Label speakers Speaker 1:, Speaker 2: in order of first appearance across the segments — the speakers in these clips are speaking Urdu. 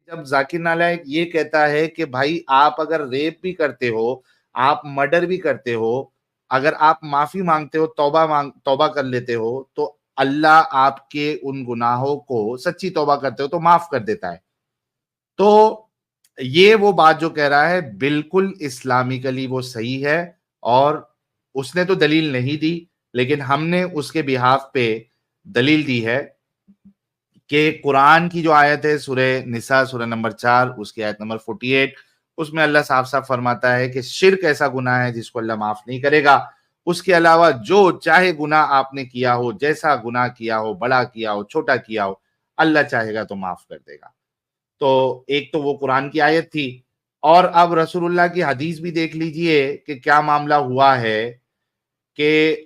Speaker 1: جب ذاکر نالائق یہ کہتا ہے کہ بھائی آپ اگر ریپ بھی کرتے ہو, آپ مرڈر بھی کرتے ہو, اگر آپ معافی مانگتے ہو, توبہ کر لیتے ہو, تو اللہ آپ کے ان گناہوں کو سچی توبہ کرتے ہو تو معاف کر دیتا ہے. تو یہ وہ بات جو کہہ رہا ہے بالکل اسلامکلی وہ صحیح ہے, اور اس نے تو دلیل نہیں دی, لیکن ہم نے اس کے بہاف پہ دلیل دی ہے کہ قرآن کی جو آیت ہے سورہ نساء سورہ نمبر 4 اس کی آیت نمبر 48, اس میں اللہ صاف صاف فرماتا ہے کہ شرک ایسا گناہ ہے جس کو اللہ معاف نہیں کرے گا. اس کے علاوہ جو چاہے گناہ آپ نے کیا ہو, جیسا گناہ کیا ہو, بڑا کیا ہو, چھوٹا کیا ہو, اللہ چاہے گا تو معاف کر دے گا. تو ایک تو وہ قرآن کی آیت تھی, اور اب رسول اللہ کی حدیث بھی دیکھ لیجئے کہ کیا معاملہ ہوا ہے. کہ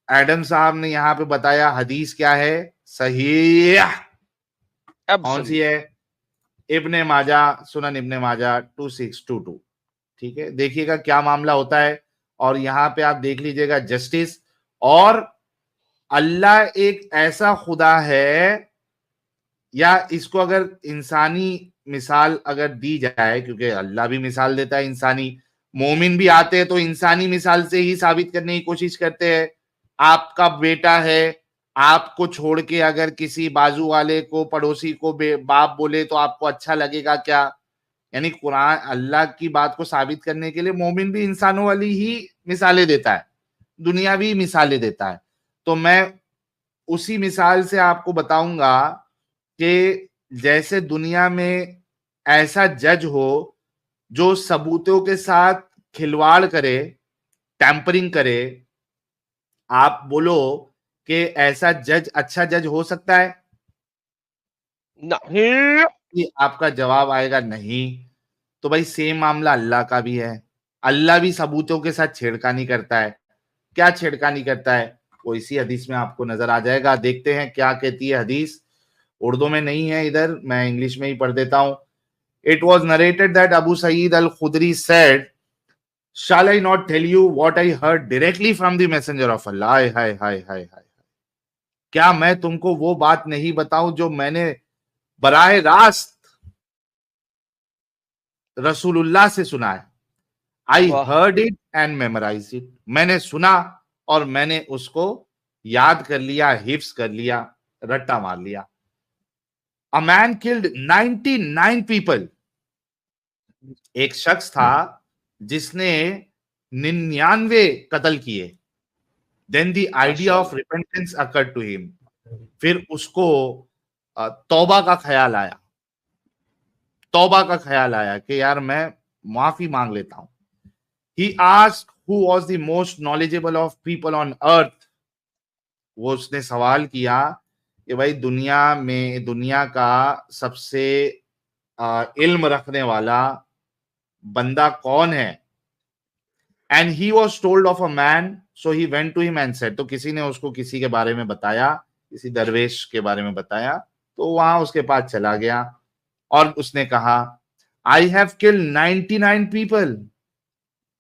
Speaker 1: ایڈم صاحب نے یہاں پہ بتایا حدیث کیا ہے, صحیح کون سی ہے؟ ابن ماجہ, سنن ابن ماجہ 2622. ٹھیک ہے, دیکھیے گا کیا معاملہ ہوتا ہے, اور یہاں پہ آپ دیکھ لیجئے گا جسٹس. اور اللہ ایک ایسا خدا ہے, یا اس کو اگر انسانی مثال اگر دی جائے, کیونکہ اللہ بھی مثال دیتا ہے انسانی, مومن بھی آتے ہیں تو انسانی مثال سے ہی ثابت کرنے کی کوشش کرتے ہیں. آپ کا بیٹا ہے, آپ کو چھوڑ کے اگر کسی بازو والے کو, پڑوسی کو باپ بولے تو آپ کو اچھا لگے گا کیا؟ یعنی قرآن اللہ کی بات کو ثابت کرنے کے لیے مومن بھی انسانوں والی ہی مثالیں دیتا ہے, دنیاوی مثالیں دیتا ہے. تو میں اسی مثال سے آپ کو بتاؤں گا کہ جیسے دنیا میں ایسا جج ہو جو ثبوتوں کے ساتھ کھلواڑ کرے, ٹیمپرنگ کرے, آپ بولو کہ ایسا جج اچھا جج ہو سکتا ہے؟ نہیں. آپ کا جواب آئے گا نہیں. تو بھائی سیم معاملہ اللہ کا بھی ہے. اللہ بھی ثبوتوں کے ساتھ چھیڑخانی کرتا ہے. کیا چھیڑخانی کرتا ہے وہ اسی حدیث میں آپ کو نظر آ جائے گا. دیکھتے ہیں کیا کہتی ہے حدیث. اردو میں نہیں ہے ادھر, میں انگلش میں ہی پڑھ دیتا ہوں. It was narrated that Abu Sa'id al-Khudri said, "Shall I not tell you what I heard directly from the messenger of Allah?" ہائے. کیا میں تم کو وہ بات نہیں بتاؤں جو میں نے براہ راست رسول اللہ سے سنا ہے. I heard it and memorized it. میں نے سنا اور میں نے اس کو یاد کر لیا, حفظ کر لیا, رٹا مار لیا. A man killed 99 people. ایک شخص تھا جس نے 99 قتل کیے. Then the idea of repentance occurred to him. پھر اس کو توبہ کا خیال آیا, کہ یار میں معافی مانگ لیتا ہوں. He asked who was the most knowledgeable of people on earth. وہ اس نے سوال کیا کہ بھائی دنیا کا سب سے علم رکھنے والا بندہ کون ہے؟ And he was told of a man, so he went to him and said. تو کسی نے اس کو کسی کے بارے میں بتایا, کسی درویش کے بارے میں بتایا, تو وہاں اس کے پاس چلا گیا اور اس نے کہا I have killed 99 people.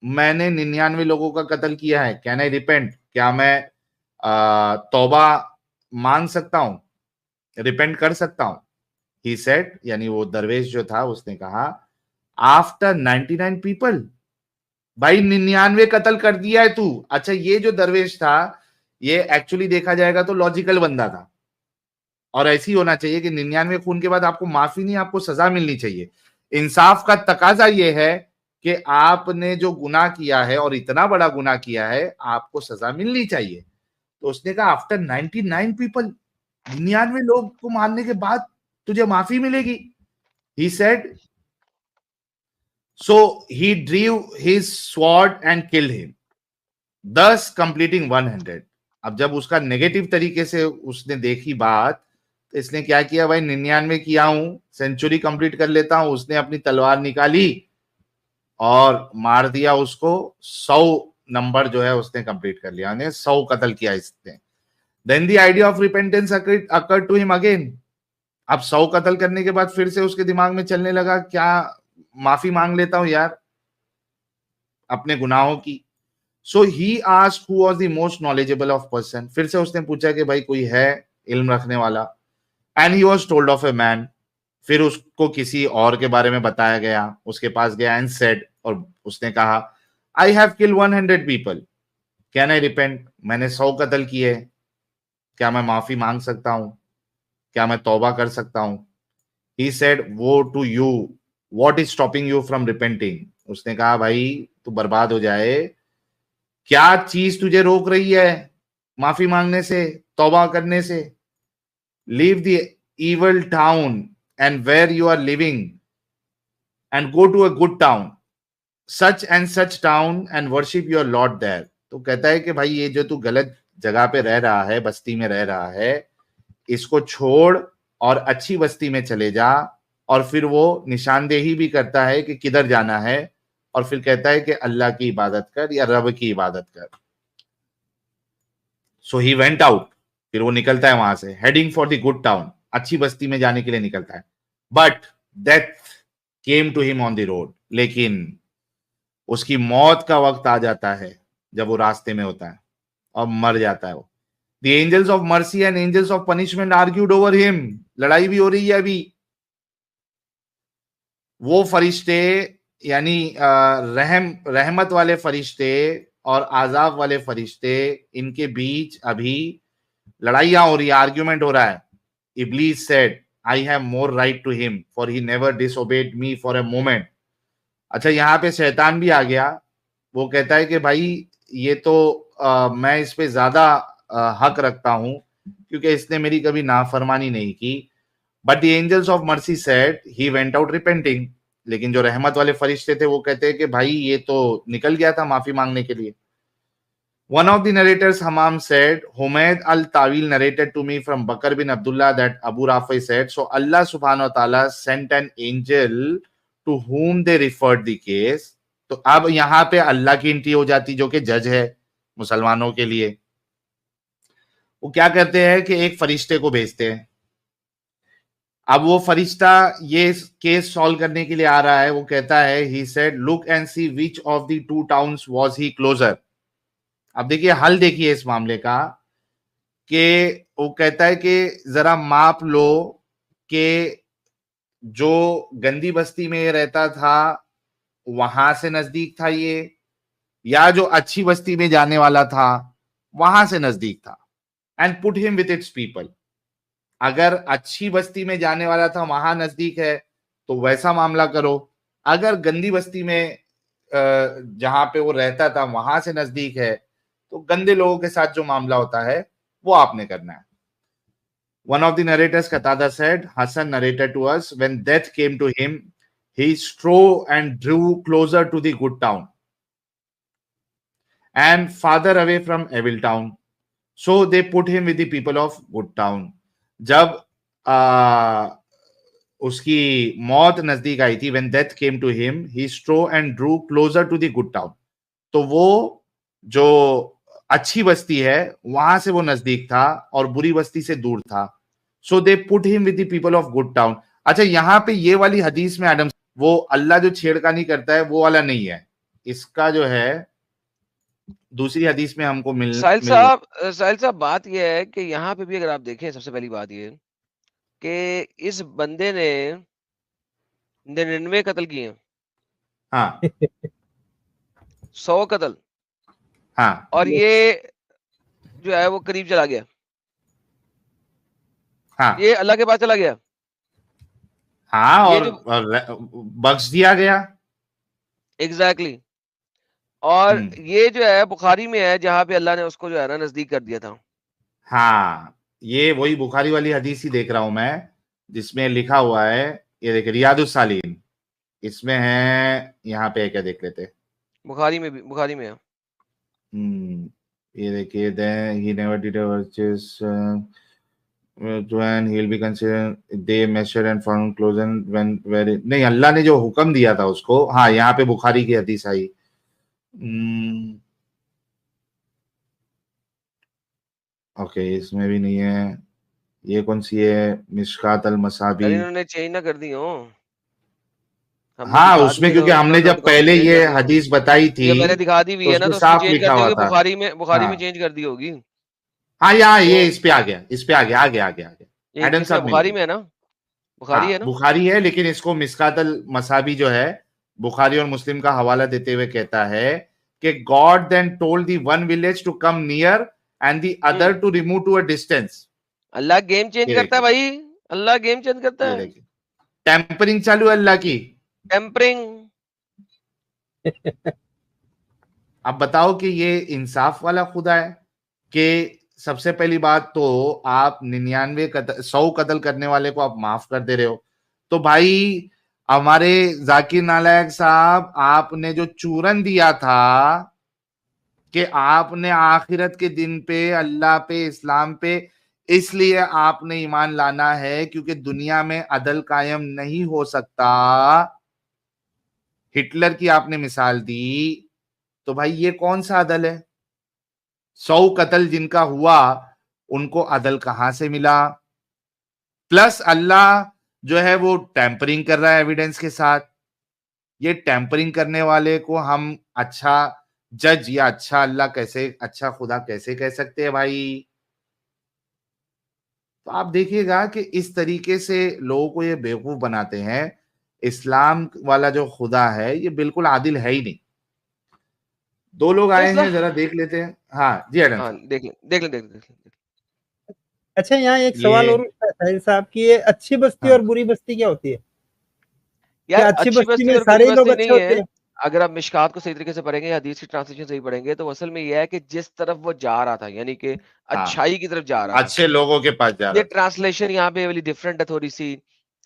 Speaker 1: میں نے 99 لوگوں کا قتل کیا ہے. Can I repent? کیا میں توبہ مانگ سکتا ہوں, ریپینٹ کر سکتا ہوں؟ He said, یعنی وہ درویش جو تھا اس نے کہا after 99 people. بھائی 99 قتل کر دیا ہے تو. اچھا, یہ جو درویش تھا یہ ایکچولی دیکھا جائے گا تو لاجیکل بندہ تھا, اور ایسی ہونا چاہیے کہ 99 خون کے بعد آپ کو معافی نہیں, آپ کو سزا ملنی چاہیے. انصاف کا تقاضا یہ ہے کہ آپ نے جو گناہ کیا ہے اور اتنا بڑا گناہ کیا ہے, آپ کو سزا ملنی چاہیے. تو اس نے کہا آفٹر 99 پیپل, 99 لوگ کو مارنے کے بعد تجھے معافی ملے گی. He said, so he drew his sword and killed him, thus completing 100. اب جب اس کا نیگیٹو طریقے سے اس نے دیکھی بات, تو اس نے کیا کیا, بھائی 99 کیا ہوں, سینچری کمپلیٹ کر لیتا ہوں. اس نے اپنی تلوار نکالی اور مار دیا اس کو. 100 نمبر جو ہے اس نے کمپلیٹ کر لیا, 100 قتل کیا اس نے. Then the idea of repentance occurred to him again. اب 100 قتل کرنے کے بعد پھر سے اس کے دماغ میں چلنے لگا, کیا معافی مانگ لیتا ہوں یار اپنے گناہوں کی. So he asked who was the most knowledgeable of person. پھر سے اس نے پوچھا کہ بھائی کوئی ہے علم رکھنے والا. And he was told of a man. پھر اس کو کسی اور کے بارے میں بتایا گیا, اس کے پاس گیا اینڈ سیڈ, اور اس نے کہا آئی ہیو کل 100 پیپل, کین آئی ریپینٹ, میں نے 100 قتل کیے, کیا میں معافی مانگ سکتا ہوں, کیا میں توبہ کر سکتا ہوں؟ He said, woe to you, what is stopping you from repenting? اس نے کہا بھائی تو برباد ہو جائے, کیا چیز تجھے روک رہی ہے معافی مانگنے سے, توبہ کرنے سے؟ Leave the evil town and where you are living and go to a good town, such and such town, and worship your Lord there. تو کہتا ہے کہ بھائی یہ جو تو غلط جگہ پہ رہ رہا ہے, بستی میں رہ رہا ہے, اس کو چھوڑ اور اچھی بستی میں چلے جا. اور پھر وہ نشاندہی بھی کرتا ہے کہ کدھر جانا ہے, اور پھر کہتا ہے کہ اللہ کی عبادت کر یا رب کی عبادت کر. سو ہی وینٹ آؤٹ, پھر وہ نکلتا ہے وہاں سے, heading for the good town, اچھی بستی میں جانے کے لیے نکلتا ہے. بٹ ڈیتھ کیم ٹو ہم آن دی روڈ, لیکن اس کی موت کا وقت آ جاتا ہے جب وہ راستے میں ہوتا ہے اور مر جاتا ہے وہ. The angels of mercy and angels of punishment argued over him. لڑائی بھی ہو رہی ہے ابھی. وہ فرشتے یعنی رحمت والے فرشتے اور عذاب والے فرشتے, ان کے بیچ ابھی لڑائیاں ہو رہی ہے, آرگیومنٹ ہو رہا ہے. ابلیس said, I have more right to him, for he never disobeyed me for a moment. اچھا یہاں پہ شیطان بھی آ گیا. وہ کہتا ہے کہ بھائی یہ تو میں اس پہ زیادہ حق رکھتا ہوں کیونکہ اس نے میری کبھی نافرمانی نہیں کی. But the angels of mercy said he went out repenting. لیکن جو رحمت والے فرشتے تھے وہ کہتے ہیں کہ بھائی یہ تو نکل گیا تھا معافی مانگنے کے لیے. One of the narrators, Hammam, said, Humayd al-Tawil narrated to me from Bakr bin Abdullah that Abu Rafi said, so Allah subhanahu wa ta'ala sent an angel to whom they referred the case. تو اب یہاں پہ اللہ کی انٹری ہو جاتی جو کہ جج ہے مسلمانوں کے لیے. وہ کیا کرتے ہیں کہ ایک فرشتے کو بھیجتے ہیں. اب وہ فرشتہ یہ کیس سالو کرنے کے لیے آ رہا ہے. وہ کہتا ہے he said, look and see which of the two towns was he closer. اب دیکھیے حل دیکھیے اس معاملے کا, کہ وہ کہتا ہے کہ ذرا ماپ لو کہ جو گندی بستی میں رہتا تھا وہاں سے نزدیک تھا یہ, یا جو اچھی بستی میں جانے والا تھا وہاں سے نزدیک تھا. اینڈ پٹ ہم وتھ اٹس پیپل. اگر اچھی بستی میں جانے والا تھا وہاں نزدیک ہے تو ویسا معاملہ کرو. اگر گندی بستی میں جہاں پہ وہ رہتا تھا وہاں سے نزدیک ہے تو گندے لوگوں کے ساتھ جو معاملہ ہوتا ہے وہ آپ نے کرنا ہے. One of the narrators, Qatada, said, Hassan narrated to us, when death came to him, he strove and drew closer to the good town and farther away from evil town. So they put him with the people of good town. جب اس کی موت نزدیک آئی تھی, when death came to him, he strove and drew closer to the good town. تو وہ جو اچھی بستی ہے وہاں سے وہ نزدیک تھا اور بری بستی سے دور تھا. So they put him with the people of good town. اچھا یہاں پہ یہ والی حدیث میں ایڈم وہ اللہ جو چھیڑخانی کرتا ہے وہ والا نہیں ہے. اس کا جو ہے دوسری حدیث میں ہم کو
Speaker 2: ساحل صاحب بات یہ ہے کہ یہاں پہ بھی اگر آپ دیکھیں, سب سے پہلی بات یہ کہ اس بندے نے 99 قتل کیے ہیں,
Speaker 1: ہاں
Speaker 2: 100 قتل,
Speaker 1: ہاں,
Speaker 2: اور یہ جو ہے وہ قریب چلا گیا,
Speaker 1: ہاں
Speaker 2: یہ اللہ کے پاس چلا گیا,
Speaker 1: ہاں, اور بخش دیا گیا.
Speaker 2: ایگزیکٹلی. اور یہ جو ہے بخاری میں ہے جہاں پہ اللہ نے اس کو جو ہے نا نزدیک کر دیا تھا.
Speaker 1: ہاں یہ وہی بخاری والی حدیث ہی دیکھ رہا ہوں میں جس میں لکھا ہوا ہے, یہ دیکھیں ریاض الصالحین, اس میں ہے یہاں پہ کیا دیکھ لیتے,
Speaker 2: بخاری میں ہے.
Speaker 1: یہ دیکھیے he never did a virtuous when he'll be considered they measure and found closer when very نہیں, اللہ نے جو حکم دیا تھا اس کو. ہاں یہاں پہ بخاری کی حدیث آئی. اوکے اس میں بھی نہیں ہے. یہ کون سی ہے, مشکات المصابیح.
Speaker 2: انہوں نے چینج نہ کر دی ہوں.
Speaker 1: ہاں اس میں کیونکہ ہم نے جب پہلے یہ حدیث بتائی تھی
Speaker 2: یہ پہلے دکھا دی ہوئی ہے نا, تو
Speaker 1: صاف لکھا ہوا تھا
Speaker 2: بخاری میں چینج کر دی ہوگی.
Speaker 1: ہاں یہاں یہ اس پہ آ گیا, آگے
Speaker 2: بخاری میں ہے نا, بخاری ہے نا.
Speaker 1: بخاری ہے، لیکن اس کو مسکات المصابی جو ہے بخاری اور مسلم کا حوالہ دیتے ہوئے کہتا ہے کہ God then told the one village to come near and the other to remove to a distance.
Speaker 2: Allah game change کرتا ہے بھائی, اللہ گیم چینج کرتا ہے.
Speaker 1: ٹیمپرنگ چالو ہے اللہ کی,
Speaker 2: ٹیمپرنگ.
Speaker 1: اب بتاؤ کہ یہ انصاف والا خدا ہے کہ سب سے پہلی بات تو آپ 100 قتل کرنے والے کو آپ معاف کر دے رہے ہو. تو بھائی ہمارے ذاکر نالائق صاحب, آپ نے جو چورن دیا تھا کہ آپ نے آخرت کے دن پہ, اللہ پہ, اسلام پہ, اس لیے آپ نے ایمان لانا ہے کیونکہ دنیا میں عدل قائم نہیں ہو سکتا. ہٹلر کی آپ نے مثال دی, تو بھائی یہ کون سا عدل ہے؟ 100 قتل جن کا ہوا ان کو عدل کہاں سے ملا؟ پلس اللہ جو ہے وہ ٹیمپرنگ کر رہا ہے ایویڈنس کے ساتھ. یہ ٹیمپرنگ کرنے والے کو ہم اچھا جج یا اچھا اللہ کیسے, اچھا خدا کیسے کہہ سکتے ہیں بھائی؟ تو آپ دیکھیے گا کہ اس طریقے سے لوگوں کو یہ بیوقوف بناتے ہیں. اسلام والا جو خدا ہے یہ بالکل عادل ہے ہی نہیں. 2 لوگ آئے ہیں, ذرا دیکھ لیتے ہیں. ہاں جی ایڈم صاحب,
Speaker 2: دیکھ لیں.
Speaker 3: اچھا یہاں ایک سوال اور ساحل صاحب کی, یہ اچھی بستی اور بری بستی کیا ہوتی ہے؟
Speaker 2: یار
Speaker 3: اچھی بستی میں سارے لوگ اچھے ہوتے ہیں؟
Speaker 2: اگر آپ مشکات کو صحیح طریقے سے پڑھیں گے یا حدیث کی ٹرانسلیشن صحیح پڑھیں گے تو اصل میں یہ ہے کہ جس طرف وہ جا رہا تھا, یعنی کہ اچھائی کی طرف جا رہا تھا,
Speaker 1: اچھے لوگوں کے پاس جا رہا
Speaker 2: یہ ٹرانسلیشن یہاں پہ والی ڈفرنٹ ہے تھوڑی سی.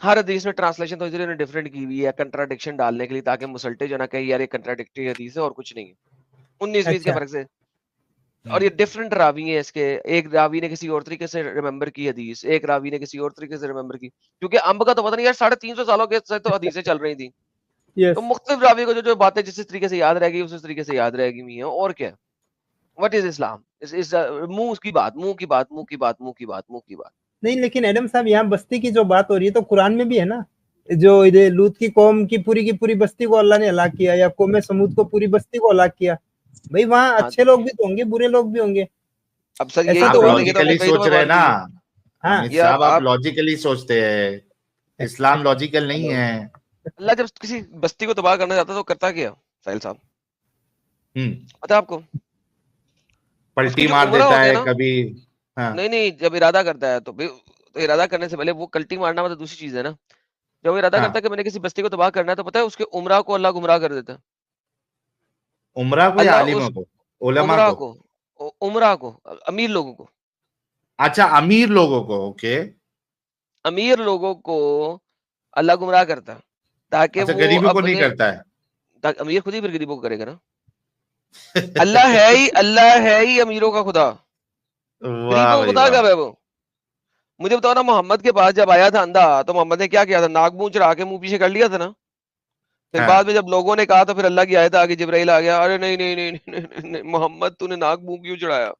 Speaker 2: ہر حدیث میں ٹرانسلیشن تھوڑی سی ڈفرنٹ کی ہوئی ہے کنٹراڈکشن ڈالنے کے لیے, تاکہ مسلٹے جو نہ کہیں یار یہ کنٹراڈکٹری حدیث ہے اور کچھ نہیں ہے, 19-20 کے فرق سے. اور یہ ڈفرنٹ راوی ہیں اس کے, ایک راوی نے کسی اور طریقے سے ریممبر کی حدیث, ایک راوی نے کسی اور طریقے سے ریممبر کی, کیونکہ امب کا تو پتہ نہیں یار 350 سالوں کے سے تو حدیثیں چل رہی تھیں. تو مختلف راوی کو جو باتیں جس طریقے سے یاد رہ گئی اس طریقے سے یاد رہ گئی ہیں. اور کیا وٹ از اسلام؟ منہ کی بات, منہ کی بات, منہ کی بات, منہ کی بات, منہ کی بات
Speaker 3: نہیں. لیکن ایڈم صاحب یہاں بستی کی جو بات ہو رہی ہے تو قرآن میں بھی ہے نا, جو لوط کی قوم کی پوری بستی کو اللہ نے ہلاک کیا, یا قوم سمود کو پوری بستی کو ہلاک کیا. بھائی وہاں اچھے لوگ بھی تو ہوں گے, برے لوگ بھی ہوں گے.
Speaker 2: اب سر
Speaker 3: ایسا
Speaker 2: یہی
Speaker 3: تو
Speaker 2: تو
Speaker 1: لاجیکلی سوچ رہے ہیں نا حمید صاحب, آپ
Speaker 2: آپ
Speaker 1: لاجیکلی سوچتے ہیں, اسلام لاجیکل نہیں ہے.
Speaker 2: اللہ جب کسی بستی کو تباہ کرنا چاہتا تو کرتا کیا ساحل صاحب پتا آپ کو؟
Speaker 1: پلٹی مار دیتا ہے کبھی.
Speaker 2: نہیں جب ارادہ کرتا ہے تو ارادہ کرنے سے پہلے وہ پلٹی مارنا مطلب دوسری چیز ہے نا. جب وہ ارادہ کرتا ہے کہ میں نے کسی بستی کو تباہ کرنا ہے تو پتا ہے اس کے عمرہ کو اللہ گمراہ کر دیتا ہے.
Speaker 1: عمرہ کو یا عالموں کو؟ علماء کو,
Speaker 2: عمرہ کو, امیر لوگوں کو.
Speaker 1: اچھا امیر لوگوں کو, اوکے.
Speaker 2: امیر لوگوں کو اللہ گمراہ کرتا ہے تاکہ وہ
Speaker 1: غریبوں کو نہیں کرتا ہے.
Speaker 2: امیر خود ہی پھر غریبوں کو کرے گا نا. اللہ ہے ہی امیروں کا خدا, غریبوں کا خدا کب ہے وہ؟ مجھے بتاؤ نا, محمد کے پاس جب آیا تھا اندھا تو محمد نے کیا کیا تھا؟ ناک منہ چڑھا کے منہ پیچھے کر لیا تھا نا. پھر بعد میں جب لوگوں نے کہا تو پھر اللہ کی آیت آگے, جبرائیل آ گیا, ارے نہیں محمد تو نے ناک منہ کیوں چڑھایا؟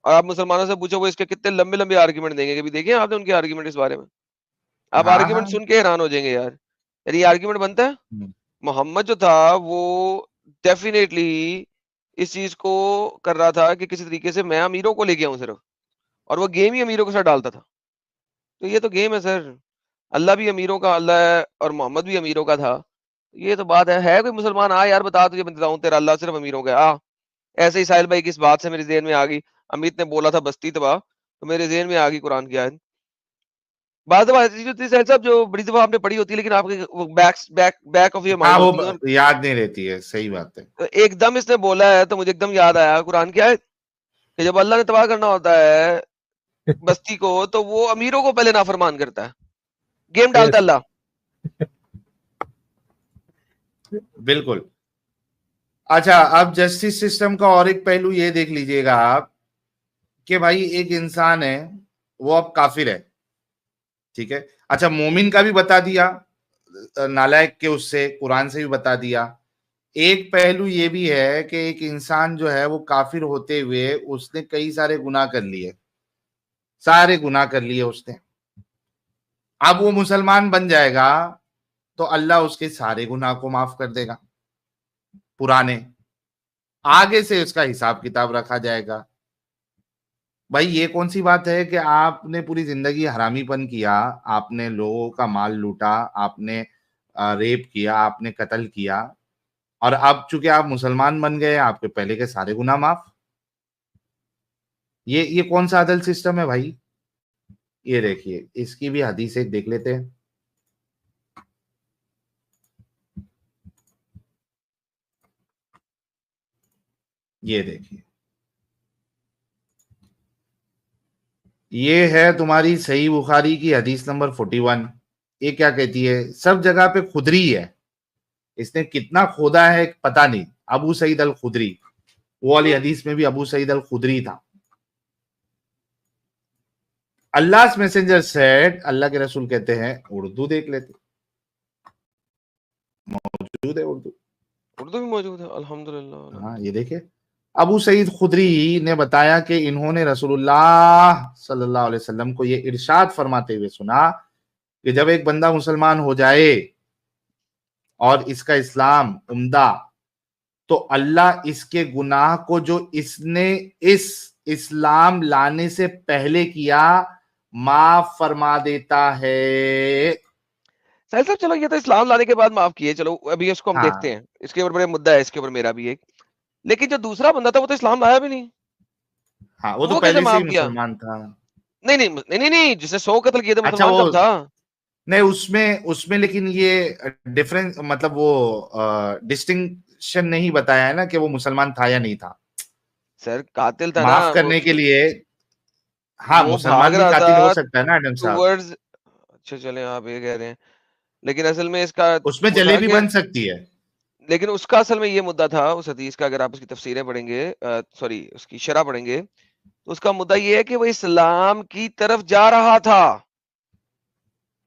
Speaker 2: اور آپ مسلمانوں سے پوچھو وہ اس کے کتنے لمبے لمبے آرگیومنٹ دیں گے, کبھی دیکھیں آپ نے ان کے آرگیومنٹ اس بارے میں؟ آپ آرگیومنٹ سن کے حیران ہو جائیں گے یار, یار یہ آرگیومنٹ بنتا ہے. محمد جو تھا وہ ڈیفینیٹلی اس چیز کو کر رہا تھا کہ کسی طریقے سے میں امیروں کو لے کے آؤں صرف, اور وہ گیم ہی امیروں کے ساتھ ڈالتا تھا. تو یہ تو گیم ہے سر, اللہ بھی امیروں کا اللہ ہے اور محمد بھی امیروں کا تھا. یہ تو بات ہے کوئی مسلمان آ یار بتا تجھے بتاؤں تیرا اللہ صرف امیروں کا. ایسے ہی ساحل بھائی کی اس بات سے میرے ذہن میں آ گئی, امیت نے بولا تھا بستی تباہ, تو میرے ذہن میں آ گئی قرآن کی آیت. بعض صاحب جو بڑی دفعہ آپ نے پڑھی ہوتی ہے لیکن آپ کے بیک آف یور مائنڈ ہوتی ہے,
Speaker 1: یاد نہیں رہتی ہے. صحیح بات ہے.
Speaker 2: ایک دم اس نے بولا ہے تو مجھے ایک دم یاد آیا قرآن کی آیت کہ جب اللہ نے تباہ کرنا ہوتا ہے بستی کو تو وہ امیروں کو پہلے نافرمان کرتا ہے, گیم ڈالتا اللہ.
Speaker 1: بالکل. اچھا اب جسٹس سسٹم کا اور ایک پہلو یہ دیکھ لیجئے گا آپ کہ بھائی ایک انسان ہے وہ اب کافر ہے, ٹھیک ہے. اچھا مومن کا بھی بتا دیا, نالائق کے اس سے قرآن سے بھی بتا دیا. ایک پہلو یہ بھی ہے کہ ایک انسان جو ہے وہ کافر ہوتے ہوئے اس نے کئی سارے گناہ کر لیے, اس نے. اب وہ مسلمان بن جائے گا تو اللہ اس کے سارے گناہ کو معاف کر دے گا, پرانے. آگے سے اس کا حساب کتاب رکھا جائے گا. بھائی یہ کون سی بات ہے کہ آپ نے پوری زندگی حرامی پن کیا، آپ نے لوگوں کا مال لوٹا، آپ نے ریپ کیا، آپ نے قتل کیا، اور اب چونکہ آپ مسلمان بن گئے آپ کے پہلے کے سارے گناہ معاف؟ یہ کون سا عدل سسٹم ہے بھائی؟ یہ دیکھیے اس کی بھی حدیث ایک دیکھ لیتے ہیں. یہ دیکھیے، یہ ہے تمہاری صحیح بخاری کی حدیث نمبر 41. یہ کیا کہتی ہے؟ سب جگہ پہ خدری ہے، اس نے کتنا کھودا ہے پتہ نہیں. ابو سعید الخدری، وہ والی حدیث میں بھی ابو سعید الخدری تھا. اللہ میسنجر سیڈ، اللہ کے رسول کہتے ہیں، اردو دیکھ لیتے، موجود ہے اردو،
Speaker 2: اردو بھی موجود ہے الحمدللہ.
Speaker 1: ہاں یہ دیکھیں. ابو سعید خدری نے بتایا کہ انہوں نے رسول اللہ صلی اللہ علیہ وسلم کو یہ ارشاد فرماتے ہوئے سنا کہ جب ایک بندہ مسلمان ہو جائے اور اس کا اسلام عمدہ، تو اللہ اس کے گناہ کو جو اس نے اس اسلام لانے سے پہلے کیا معاف فرما دیتا ہے.
Speaker 2: ساحل صاحب چلو یہ تو اسلام لانے کے بعد معاف کیے، چلو ابھی اس کو ہم
Speaker 1: ہاں
Speaker 2: دیکھتے ہیں، اس کے اوپر بڑے مدعا ہے، اس کے اوپر میرا بھی ایک. لیکن جو دوسرا بندہ تھا وہ تو اسلام لایا بھی نہیں،
Speaker 1: ہاں، وہ تو
Speaker 2: وہ کیسے
Speaker 1: پہلے سے ہی
Speaker 2: معاف کیا؟
Speaker 1: مسلمان تھا.
Speaker 2: نہیں نہیں نہیں نہیں نہیں، جسے 100 قتل کیے تھے
Speaker 1: اچھا
Speaker 2: مسلمان
Speaker 1: وہ
Speaker 2: کب تھا؟
Speaker 1: نہیں، اس میں لیکن یہ ڈیفرنس، مطلب وہ ڈسٹنکشن نہیں بتایا ہے نا کہ وہ مسلمان تھا یا نہیں تھا.
Speaker 2: سر قاتل تھا نا
Speaker 1: معاف کرنے کے لیے، ہاں
Speaker 2: وہ بھاگ
Speaker 1: مسلمان بھی
Speaker 2: رہا
Speaker 1: قاتل ہو
Speaker 2: تھا
Speaker 1: سکتا ہے نا ایڈم صاحب.
Speaker 2: ٹورڈز. اچھا چلیں آپ یہ کہہ رہے ہیں، لیکن اصل میں اس کا
Speaker 1: اس میں
Speaker 2: وہ
Speaker 1: جلے
Speaker 2: تھا
Speaker 1: بھی
Speaker 2: کہ،
Speaker 1: بن سکتی ہے.
Speaker 2: لیکن اس کا اصل میں یہ مدعا تھا اس حدیث کا، اگر آپ اس کی تفسیریں پڑھیں گے، سوری اس کی شرح پڑھیں گے، تو اس کا مدعا یہ ہے کہ وہ اسلام کی طرف جا رہا تھا.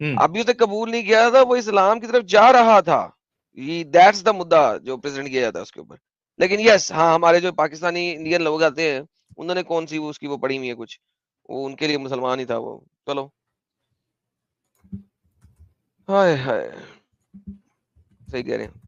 Speaker 2: ابھی اسے قبول نہیں کیا تھا، وہ اسلام کی طرف جا رہا تھا. دیٹس دا مدعا جو پریزنٹ کیا جاتا ہے اس کے اوپر. لیکن یس ہاں، ہمارے جو پاکستانی انڈین لوگ آتے ہیں انہوں نے کون سی اس کی وہ پڑھی ہوئی ہے کچھ، وہ ان کے لیے مسلمان ہی تھا وہ. چلو ہائے ہائے، صحیح کہہ رہے ہیں.